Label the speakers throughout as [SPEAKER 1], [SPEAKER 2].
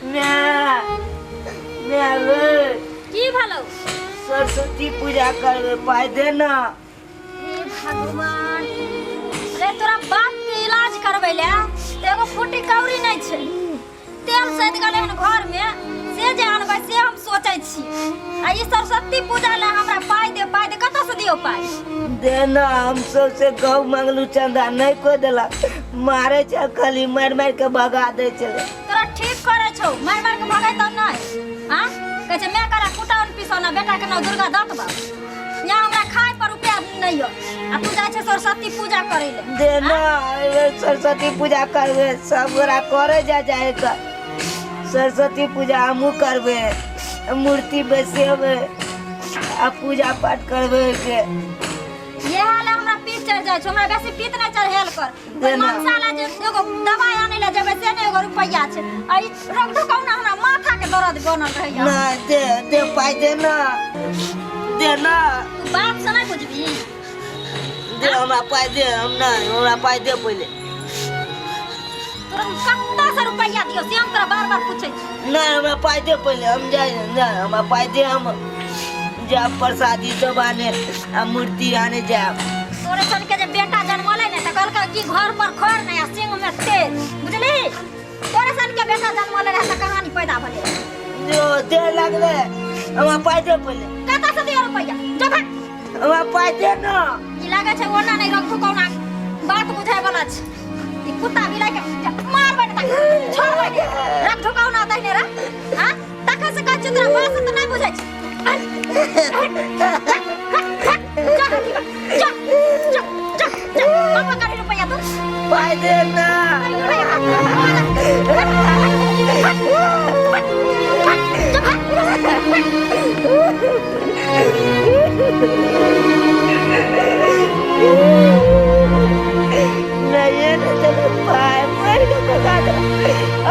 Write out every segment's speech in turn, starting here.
[SPEAKER 1] की भलो
[SPEAKER 2] सरस्वती पूजा करबे पाई दे ना।
[SPEAKER 1] हे भगवान रे तोरा बाप के इलाज करबै ले एगो फूटी कौड़ी नहीं छै। तेल सद गेलै हन घर में से जे आनबै से हम सोचै छी। आ ई सरस्वती पूजा ले हमरा पाई दे कतऽ से दियौ पाई?
[SPEAKER 2] देना हम सबसे गौ मंगलू चंदा नहीं को देला मारे छ खाली मार मार के भगा दे चले।
[SPEAKER 1] तोरा ठीक करे छौ मार मार के भगाई त नहीं। हां कहे छै मैं करा कुटाउन पिसौना बेटा के नाम दुर्गा दत्त बा। यहाँ हमरा खाए पर रुपया नहीं हो आ तू जाय छै सरस्वती पूजा करे ले।
[SPEAKER 2] देना सरस्वती पूजा करबे सब गोरा करे जाए का। सरस्वती पूजा हमू करबे मूर्ति बैसेबे आ पूजा पाठ करबे के।
[SPEAKER 1] ये हाल हमरा पीत चढ़ जाय छ हमरा बेसी पीत नहीं चढ़ेल कर। कोई मसाला जे एगो दवाई आने ले जेबे से ने एगो रुपया छै। आई रोक ढुकाउना हमरा माथा के दर्द बनल रहैया।
[SPEAKER 2] ना दे पाई दे ना। देना
[SPEAKER 1] बात से नहीं बुझबी।
[SPEAKER 2] दे हमरा पाई दे हम ना हमरा पाई दे पहले।
[SPEAKER 1] तोरा कत्ता से रुपया दियो से हम तोरा बार-बार पूछै छी।
[SPEAKER 2] ना हमरा पाई दे पहले हम जाए ना हमरा पाई दे हम जा प्रसादी सब आने आ मूर्ति आने जा।
[SPEAKER 1] तोरे सन के जे बेटा जन्मले ने त कहलका कि घर पर खोर नहीं आ सिंह में तेल बुझली। तोरे सन के बेटा जन्मले रहे त कहानी पैदा भले।
[SPEAKER 2] जो दे लगले हमरा पाई दे पहले।
[SPEAKER 1] कत्ता से दियो रुपया जो भाग।
[SPEAKER 2] हमरा पाई दे ना।
[SPEAKER 1] ई लागे छै ओना नहीं रख कौना बात बुझाय वाला छै। ई कुत्ता बिलाई के मार बन तक छोड़ बन रख ठोकाउना दहिने रे। हां तखन से कहै छै तोरा बात त नहीं बुझाय छै।
[SPEAKER 2] पाई दे ना।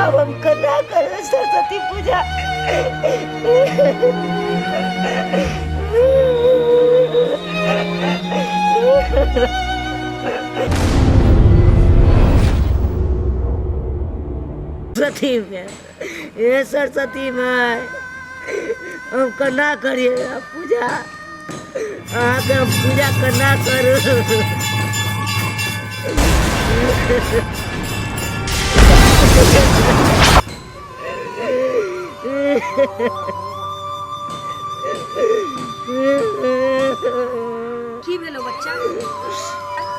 [SPEAKER 2] अब हम कदा करें सरस्वती पूजा। सरस्वती में ये सरस्वती में हम करना करिए पूजा। आगे हम पूजा करना करो।
[SPEAKER 1] की भेलो बच्चा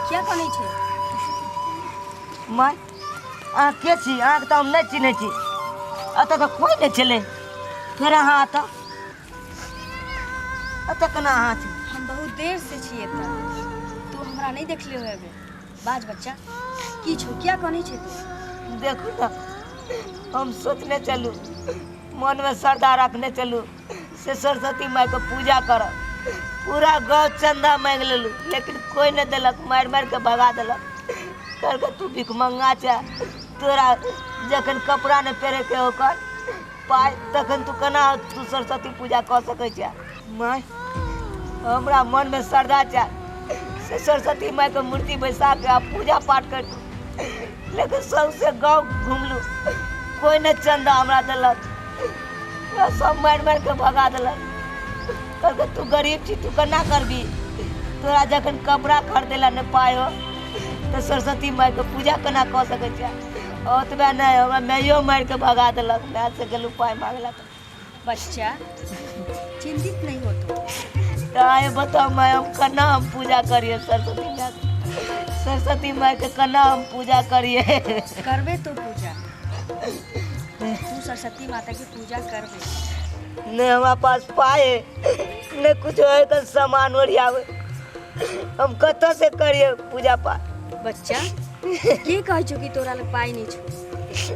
[SPEAKER 1] क्या कनै छै?
[SPEAKER 2] माय आ के छी आँख तो हम नहीं चिन्हे छी। अत तो कोई नहीं चले फिर अहाँ अत केना अहाँ छी?
[SPEAKER 1] हम बहुत देर से छिए त तू हमरा नहीं देखलियो हेबे। बाज बच्चा की छौ क्या कनै छै तू?
[SPEAKER 2] देखू ना हम सोचने चलू मन में श्रद्धा रखने चलू से सरस्वती माई के पूजा करब। पूरा गाँव चंदा मांग लेलू लेकिन कोई नहीं दिलक मार मार के भगा दिलक। कहलक तू भिख मंगा छ तोरा जखन कपड़ा नहीं पहरे के होकर पाई तखन तू केना तू सरस्वती पूजा कर सकै छ? माई हमरा मन में श्रद्धा छ से सरस्वती माई के मूर्ति बैसा के पूजा पाठ कर। लेकिन सबसे गाँव घूमलू कोई नहीं चंदा हमरा दिलक। सब मार मार के भगा दिलक। कहलक तू गरीब छी तू केना करबी? तोरा जखन कपड़ा खरीदे ला नहीं पायो तो सरस्वती माई के पूजा केना कर सकै छ? ओतबे नहीं हमरा मैयो मार के भगा दिलक। मैं से गेलू पाई मांगला तो
[SPEAKER 1] बच्चा चिंतित नहीं हो तो
[SPEAKER 2] आए बताओ मैं हम केना हम पूजा करिए सरस्वती माई? सरस्वती माई के केना हम पूजा करिए?
[SPEAKER 1] करबे तो पूजा तू सरस्वती माता की पूजा करबे।
[SPEAKER 2] नहीं हमारे पास पाए नहीं कुछ है तो सामान ओरियावे हम कत से करिए पूजा पाठ?
[SPEAKER 1] बच्चा के कह छो कि तोरा लग पाई नहीं छो?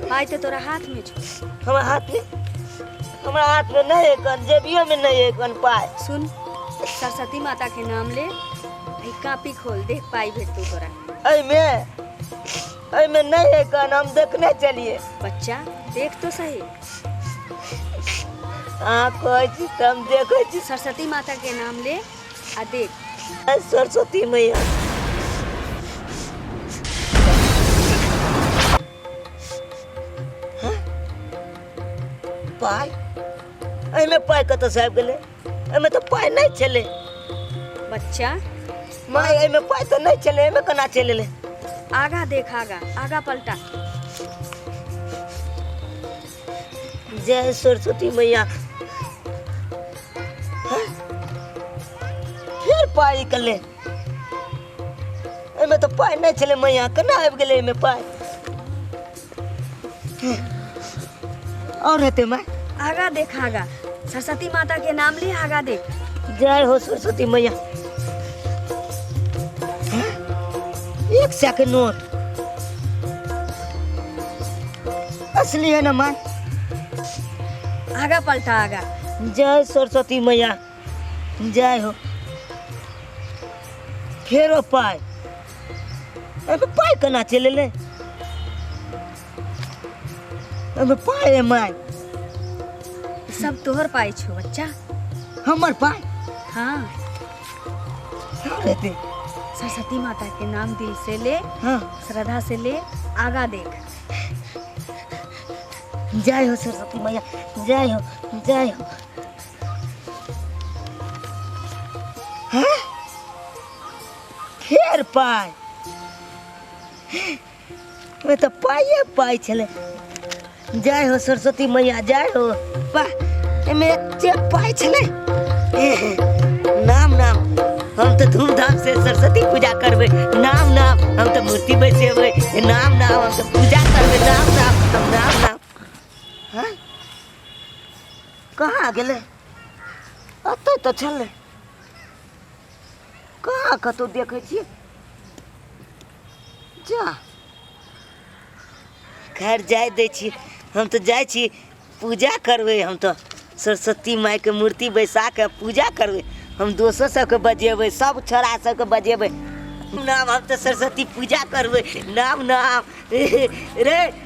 [SPEAKER 1] पाई तो तोरा हाथ में छो।
[SPEAKER 2] हमारा हाथ में नहीं है कन जेबियो में नहीं है कन पाए।
[SPEAKER 1] सुन सरस्वती माता के नाम ले भाई कापी खोल देख पाई भेटू तोरा।
[SPEAKER 2] ऐ में नहीं है कन हम देखने चलिए।
[SPEAKER 1] बच्चा देख तो सही।
[SPEAKER 2] हाँ कोई चीज तो हम देखे छी।
[SPEAKER 1] सरस्वती माता के नाम ले आ देख।
[SPEAKER 2] सरस्वती मैया पाई एमे पाई कत से आबि गेले एमे तो पाई नहीं चले
[SPEAKER 1] बच्चा
[SPEAKER 2] माय एमे पाई तो नहीं चले एमे कना चले ले
[SPEAKER 1] आगा देख आगा पलटा।
[SPEAKER 2] जय सरस्वती मैया फिर पाई कले एमे तो पाई नहीं चले मैया कना आबि गेले एमे पाई और रहते मैं
[SPEAKER 1] आगा देख सरस्वती माता के नाम ले आगा देख।
[SPEAKER 2] जय हो सरस्वती मैया 1 सेकंड नोट असली है ना माँ
[SPEAKER 1] आगा पलटा आगा।
[SPEAKER 2] जय सरस्वती मैया जय हो फेरो पाई अबे पाई कना चले ले अबे पाई है माँ
[SPEAKER 1] सब तोहर पाई छो बच्चा।
[SPEAKER 2] हमर पाई
[SPEAKER 1] हाँ
[SPEAKER 2] रहते
[SPEAKER 1] सरस्वती माता के नाम दिल से ले
[SPEAKER 2] हाँ
[SPEAKER 1] श्रद्धा से ले आगा देख।
[SPEAKER 2] जय हो सरस्वती मैया जय हो जय हो हाँ? फिर पाई मैं तो पाई चले। जय हो सरस्वती मैया जय हो पाई चले नाम नाम हम तो धूमधाम से सरस्वती पूजा करबे नाम नाम हम तो मूर्ति बैसेबे नाम नाम हम तो पूजा करबे नाम नाम हम नाम नाम हाँ? कहाँ गेले अत तो चले कहाँ कतौ देखे छियै जा घर जाय दै छी हम तो जाय छी पूजा करबे हम तो सरस्वती माई के मूर्ति बैसा के पूजा करबे हम दोस्तों सबके बजेबे सब छोरा सबके बजेबे नाम हम तो सरस्वती पूजा करबे नाम नाम रे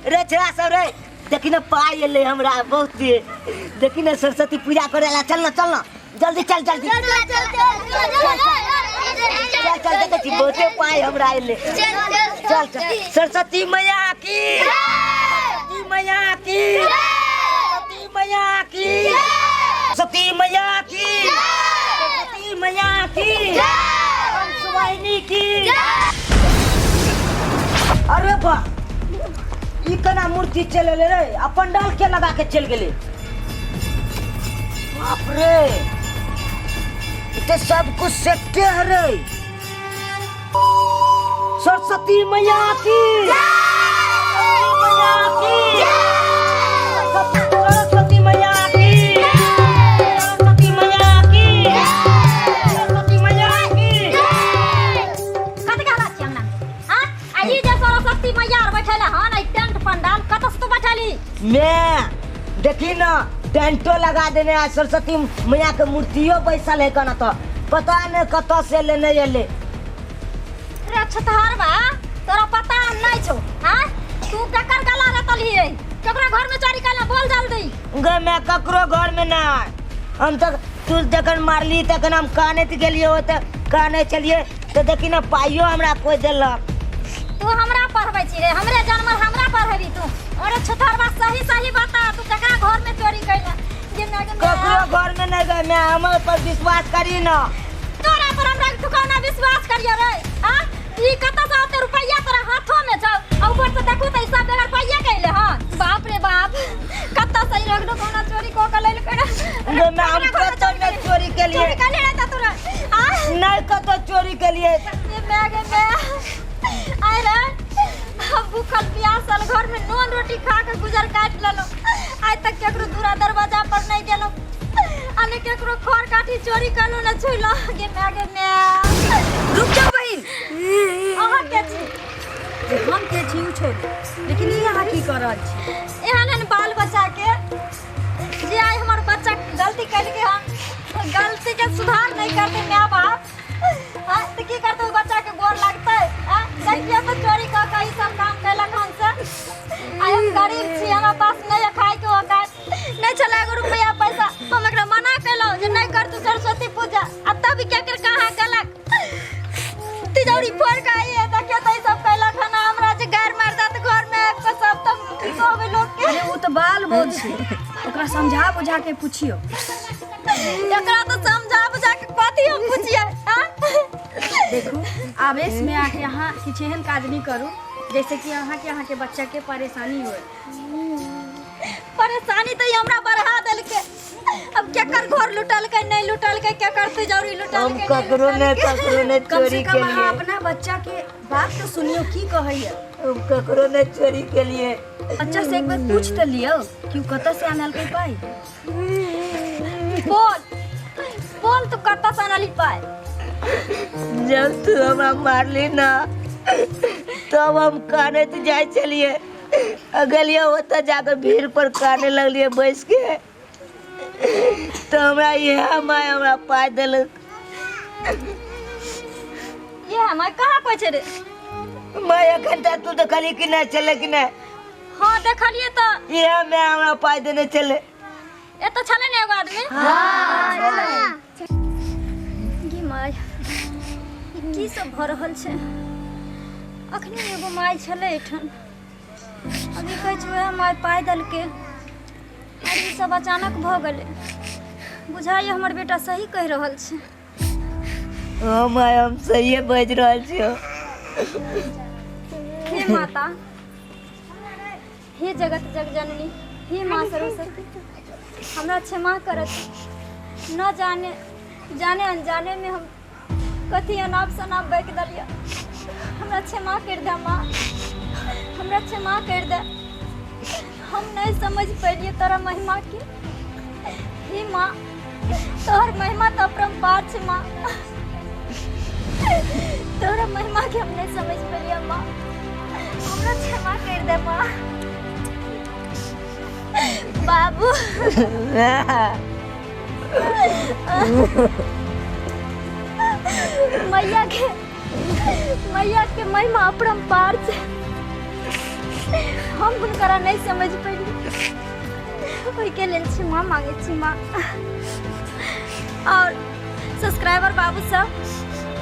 [SPEAKER 2] रे छोरा सब रे देखी ना पाई एले हमरा बहुत देखी ना सरस्वती पूजा करे ला चल ना जल्दी चल चल देखी बहुते पाई हमरा एले चल सरस्वती मैया की सरस्वती मैया की सरस्वती मैया की सरस्वती मैया की सरस्वती मैया की हंसवाहिनी की। अरे बा ई कना मूर्ति चले ले रे अपन डाल के लगा के चल गेले बाप रे इते सब कुछ सेटे है रे सरस्वती मैया की सरस्वती मैया की सरस्वती मैया की सरस्वती मैया की
[SPEAKER 1] कत गाला चंगना हां आई जे सरस्वती मैया बैठले हन आई टेंट पंडाल कतस तो बैठली
[SPEAKER 2] मैं देखी ना टेंटो लगा देने आ सरस्वती मैया के मूर्तियों बैसल है कना तो पता नहीं कत से लेने एले
[SPEAKER 1] रे छतहार बा तोरा पता नहीं छो हां तू ककर गला रतली है ककरा घर में चोरी कला बोल जल्दी
[SPEAKER 2] गे मैं ककरो घर में ना हम तक तू जखन मारली तखन हम काने त गेलिए हो त काने चलिए तो देखी ना पाइयो हमरा कोई देलक
[SPEAKER 1] तू हमरा पढ़बै छी रे हमरे जन्म हमरा पढ़बी तू अरे छतहार बा सही बता तू ककरा घर में चोरी कैला
[SPEAKER 2] ककरो घर में नहीं गए मैं हमर पर विश्वास करी ना
[SPEAKER 1] तोरा पर हमरा तू कोना विश्वास करियो रे हां ई कत से आते रुपया तोरा हाथों में छौ आ ऊपर से देखो त सब बेगर पैया कैले हां बाप रे बाप कत से रगड़ो कोना चोरी को के लेल करे
[SPEAKER 2] गे मैं हम कत में चोरी के लिए
[SPEAKER 1] चोरी कर ले ता तोरा हां
[SPEAKER 2] नहीं कत चोरी के लिए
[SPEAKER 1] मैं आए रे हम भूखल प्यासल घर में नॉन रोटी खा के गुजर काट लेलो आज तक केकरो दूरा दरवाजा पर नहीं गेलो अने केकरो खोर काठी चोरी करलो न छुइलो गे मैं रुक जा बहिन अहाँ के छी हम के छी उ छोड़ लेकिन ई अहाँ की कर रहल छी एहन बाल बच्चा के जे आइ हमर बच्चा गलती कैल के हम गलती के सुधार नहीं करते माँ बाप हां तो की करते बच्चा के गोर लगते हां देखिए तो चोरी का कई सब काम कैलक हम से आइ हम गरीब छी हमरा पास नहीं है खाए के औकात नहीं चला एगो रुपया पैसा हम एकरा मना कैलो जे नहीं कर तू सरस्वती पूजा अब तब क्या कर कहां गलक तिजौरी फोड़ के आई है देखिए तो सब कैलक है ना हमरा जे घर मार दा तो घर में सब तो होवे लोग के
[SPEAKER 3] अरे वो तो बाल बोझ छै ओकरा समझा बुझा के पूछियो।
[SPEAKER 1] एकरा तो समझा बुझा के कथी हम पूछिए?
[SPEAKER 3] देखो आवेश में आके यहाँ किछु एहन काज नहीं करू जैसे कि यहाँ के बच्चा के परेशानी होए।
[SPEAKER 1] परेशानी तो हमरा बढ़ा देलके। अब केकर घर लुटल के नहीं लुटल के केकर तिजोरी लुटल
[SPEAKER 2] हम
[SPEAKER 1] के
[SPEAKER 2] ककरो ने
[SPEAKER 3] कम से
[SPEAKER 2] चोरी
[SPEAKER 3] कम
[SPEAKER 2] के
[SPEAKER 3] अहाँ
[SPEAKER 2] लिए
[SPEAKER 3] अपना बच्चा के बात तो सुनियो की कहैया।
[SPEAKER 2] हम ककरो ने चोरी के लिए
[SPEAKER 3] बच्चा से एक बार पूछ तो लियो कि कतऽ से आनल के पाई।
[SPEAKER 1] बोल तू कत्ता से आनली पाई?
[SPEAKER 2] जब तू हमरा मारली ना तब हम काने तो जाए चलिए अगलिया होता जाकर भीड़ पर काने लगलिए बैस के तो हमरा यह माय हमरा पाय देलक।
[SPEAKER 1] ये हमार कहाँ कोई छे रे?
[SPEAKER 2] मैं अखन तक तू देखली कि नहीं चले कि नहीं?
[SPEAKER 1] हाँ देखलिए तो
[SPEAKER 2] यह मैं हमरा पाय देने चले।
[SPEAKER 1] ए तो छले ने एगो आदमी।
[SPEAKER 2] हाँ
[SPEAKER 1] गी माय ई की सब भ रहल छै? अखनी एगो माय छले एठन अभी कहै छै माय पाय देलके और ई सब अचानक भ गेलै। बुझाइ हमर बेटा सही कह रहल छै।
[SPEAKER 2] हाँ माय हम सही बज रहल छियो।
[SPEAKER 1] हे माता, हे जगत जग जननी, हे माँ सरस्वती, हमरा क्षमा करत। न जाने अनजाने में हम कथी अनाप शनाप बक दिलिए। हमरा क्षमा कर दे माँ, हमरा क्षमा कर दे। हम नहीं समझ पाइलिए तोरा महिमा के। हे माँ, तोहर महिमा तो अपरंपार छै माँ। तोरा महिमा के हम नहीं समझ पाइलिए माँ, हमरा क्षमा कर दे माँ। बाबू मैया के महिमा अपरंपार छै। हम हुनकरा नहीं समझ पैली ओहि के लेल क्षमा मांगे छी माँ। और सब्सक्राइबर बाबू सब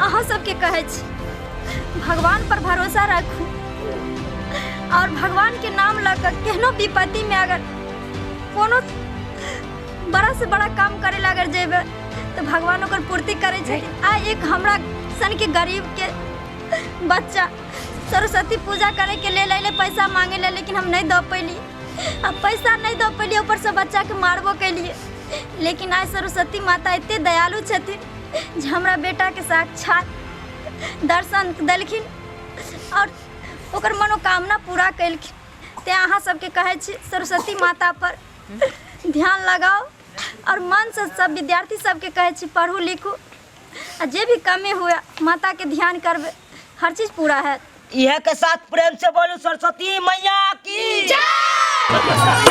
[SPEAKER 1] अहाँ सबके कहै छी भगवान पर भरोसा रखू और भगवान के नाम लकर केहनो विपत्ति में अगर कोनो बड़ा से बड़ा काम करे ला अगर जेबे तो भगवान ओकर पूर्ति करे छै। आ एक हमरा सन के गरीब के बच्चा सरस्वती पूजा करे के ले ले पैसा मांगे ले, लेकिन हम नहीं दे पैली। अब पैसा नहीं दे पैली ऊपर से बच्चा के मारबो कैलिए। लेकिन आज सरस्वती माता इतने दयालु छथिन जे हमरा बेटा के साक्षात दर्शन देलखिन और ओकर मनोकामना पूरा कैलखिन। ते अहाँ सबके कहै छी सरस्वती माता पर ध्यान लगाओ और मन से सब विद्यार्थी सबके कहै छी पढ़ू लिखू आ जे भी कमी हुए माता के ध्यान करबे हर चीज पूरा है।
[SPEAKER 2] यह के साथ प्रेम से बोलू सरस्वती मैया की जय।